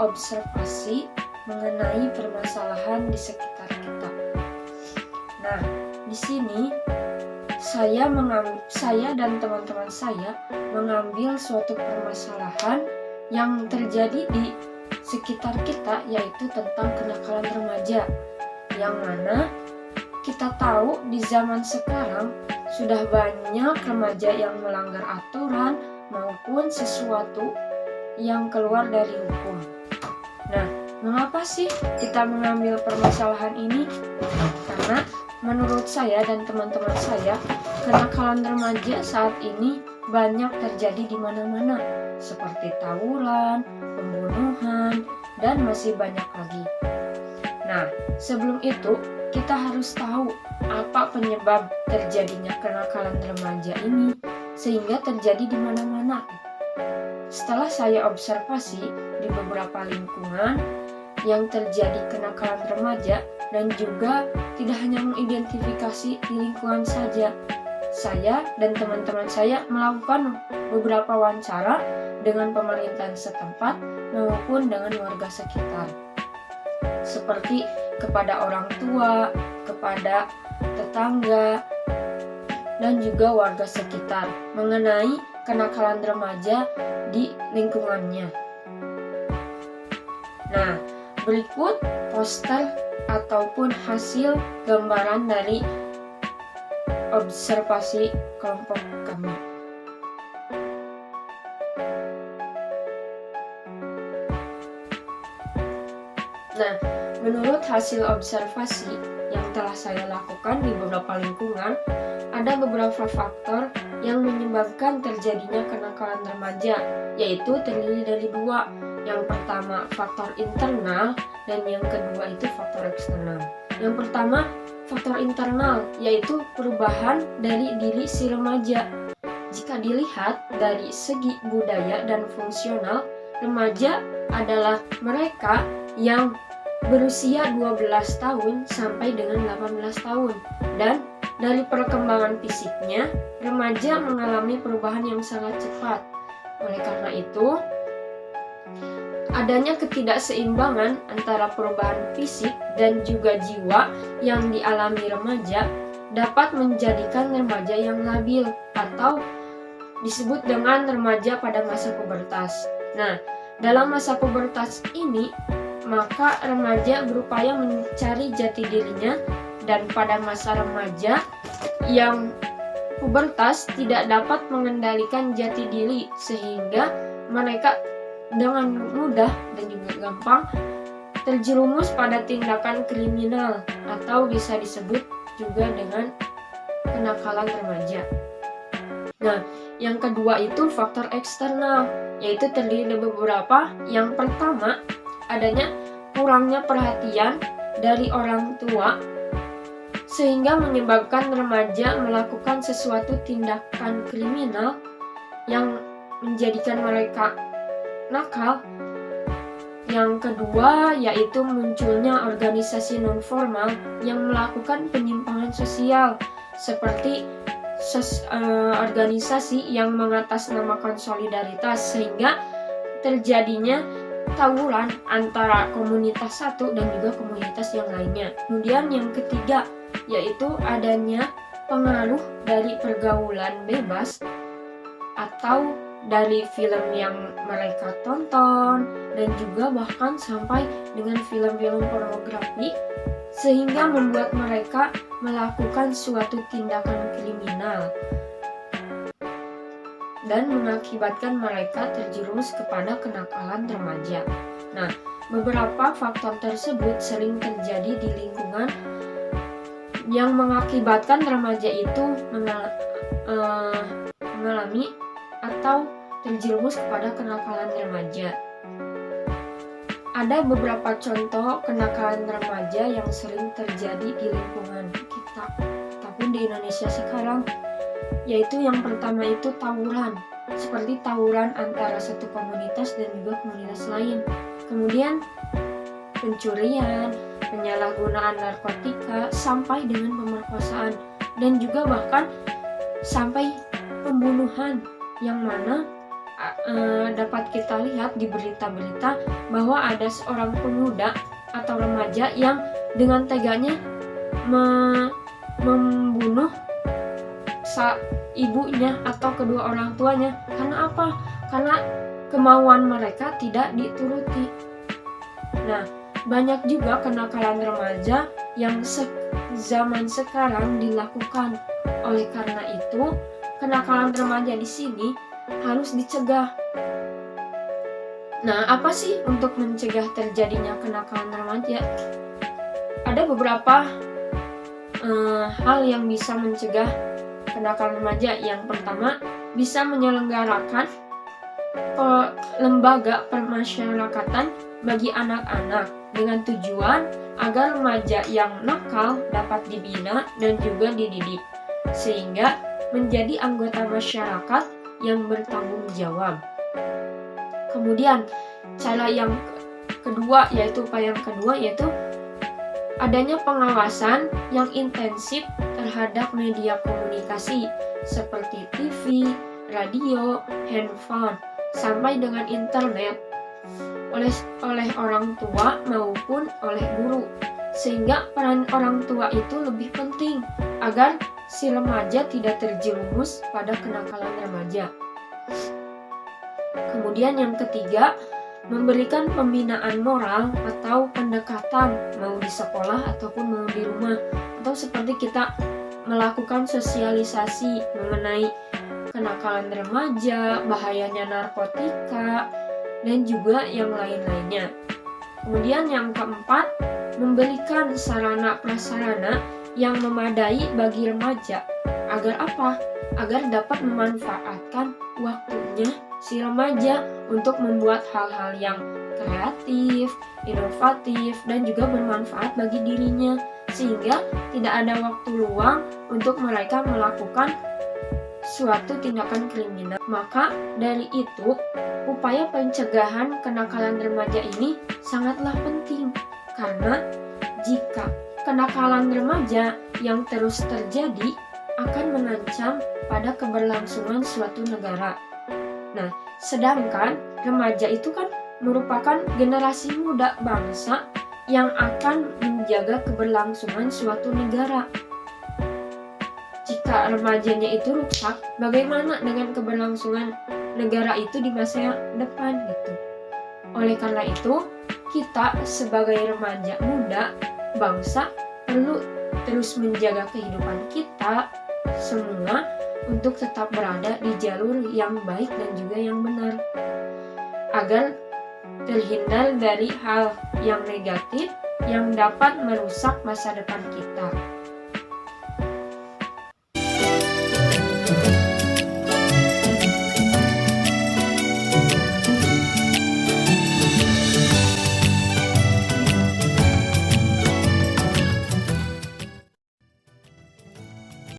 observasi mengenai permasalahan di sekitar kita. Nah, di sini saya dan teman-teman saya mengambil suatu permasalahan yang terjadi di sekitar kita, yaitu tentang kenakalan remaja, yang mana kita tahu di zaman sekarang sudah banyak remaja yang melanggar aturan maupun sesuatu yang keluar dari hukum. Nah, mengapa sih kita mengambil permasalahan ini? Karena menurut saya dan teman-teman saya, kenakalan remaja saat ini banyak terjadi di mana-mana, seperti tawuran, pembunuhan, dan masih banyak lagi. Nah, sebelum itu kita harus tahu apa penyebab terjadinya kenakalan remaja ini sehingga terjadi di mana-mana. Setelah saya observasi di beberapa lingkungan yang terjadi kenakalan remaja, dan juga tidak hanya mengidentifikasi di lingkungan saja, saya dan teman-teman saya melakukan beberapa wawancara dengan pemerintahan setempat maupun dengan warga sekitar, seperti kepada orang tua, kepada tetangga, dan juga warga sekitar mengenai kenakalan remaja di lingkungannya. Nah, berikut poster ataupun hasil gambaran dari observasi kelompok kami. Nah, menurut hasil observasi yang telah saya lakukan di beberapa lingkungan, ada beberapa faktor yang menyebabkan terjadinya kenakalan remaja, yaitu terdiri dari dua. Yang pertama faktor internal dan yang kedua itu faktor eksternal. Yang pertama faktor internal, yaitu perubahan dari diri si remaja. Jika dilihat dari segi budaya dan fungsional, remaja adalah mereka yang berusia 12 tahun sampai dengan 18 tahun. Dan dari perkembangan fisiknya, remaja mengalami perubahan yang sangat cepat. Oleh karena itu, adanya ketidakseimbangan antara perubahan fisik dan juga jiwa yang dialami remaja dapat menjadikan remaja yang labil atau disebut dengan remaja pada masa pubertas. Nah, dalam masa pubertas ini, maka remaja berupaya mencari jati dirinya, dan pada masa remaja yang pubertas tidak dapat mengendalikan jati diri sehingga mereka dengan mudah dan juga gampang terjerumus pada tindakan kriminal atau bisa disebut juga dengan kenakalan remaja. Nah, yang kedua itu faktor eksternal, yaitu terdiri dari beberapa. Yang pertama, adanya kurangnya perhatian dari orang tua sehingga menyebabkan remaja melakukan sesuatu tindakan kriminal yang menjadikan mereka nakal. Yang kedua yaitu munculnya organisasi non-formal yang melakukan penyimpangan sosial, seperti organisasi yang mengatasnamakan solidaritas sehingga terjadinya tawuran antara komunitas satu dan juga komunitas yang lainnya. Kemudian yang ketiga yaitu adanya pengaruh dari pergaulan bebas atau dari film yang mereka tonton dan juga bahkan sampai dengan film-film pornografi sehingga membuat mereka melakukan suatu tindakan kriminal dan mengakibatkan mereka terjerumus kepada kenakalan remaja. Nah, beberapa faktor tersebut sering terjadi di lingkungan yang mengakibatkan remaja itu mengalami atau terjerumus kepada kenakalan remaja. Ada beberapa contoh kenakalan remaja yang sering terjadi di lingkungan kita ataupun di Indonesia sekarang, yaitu yang pertama itu tawuran, seperti tawuran antara satu komunitas dan juga komunitas lain. Kemudian pencurian, penyalahgunaan narkotika, sampai dengan pemerkosaan, dan juga bahkan sampai pembunuhan, yang mana dapat kita lihat di berita-berita bahwa ada seorang pemuda atau remaja yang dengan teganya membunuh ibunya atau kedua orang tuanya. Karena apa? Karena kemauan mereka tidak dituruti. Nah, banyak juga kenakalan remaja yang zaman sekarang dilakukan. Oleh karena itu, kenakalan remaja di sini harus dicegah. Nah, apa sih untuk mencegah terjadinya kenakalan remaja? Ada beberapa hal yang bisa mencegah kenakalan remaja. Yang pertama, bisa menyelenggarakan lembaga permasyarakatan bagi anak-anak dengan tujuan agar remaja yang nakal dapat dibina dan juga dididik sehingga menjadi anggota masyarakat yang bertanggung jawab. Kemudian cara yang kedua yaitu adanya pengawasan yang intensif terhadap media komunikasi seperti TV, radio, handphone, sampai dengan internet oleh orang tua maupun oleh guru, sehingga peran orang tua itu lebih penting agar si remaja tidak terjerumus pada kenakalan remaja. Kemudian yang ketiga, memberikan pembinaan moral atau pendekatan mau di sekolah ataupun mau di rumah, atau seperti kita melakukan sosialisasi mengenai kenakalan remaja, bahayanya narkotika, dan juga yang lain-lainnya. Kemudian yang keempat, memberikan sarana prasarana yang memadai bagi remaja. Agar apa? Agar dapat memanfaatkan waktunya si remaja untuk membuat hal-hal yang kreatif, inovatif, dan juga bermanfaat bagi dirinya, sehingga tidak ada waktu luang untuk mereka melakukan suatu tindakan kriminal. Maka dari itu, upaya pencegahan kenakalan remaja ini sangatlah penting, karena jika kenakalan remaja yang terus terjadi akan mengancam pada keberlangsungan suatu negara. Nah, sedangkan remaja itu kan merupakan generasi muda bangsa yang akan menjaga keberlangsungan suatu negara. Jika remajanya itu rusak, bagaimana dengan keberlangsungan negara itu di masa depan gitu. Oleh karena itu, kita sebagai remaja muda bangsa perlu terus menjaga kehidupan kita semua untuk tetap berada di jalur yang baik dan juga yang benar, agar terhindar dari hal yang negatif yang dapat merusak masa depan kita.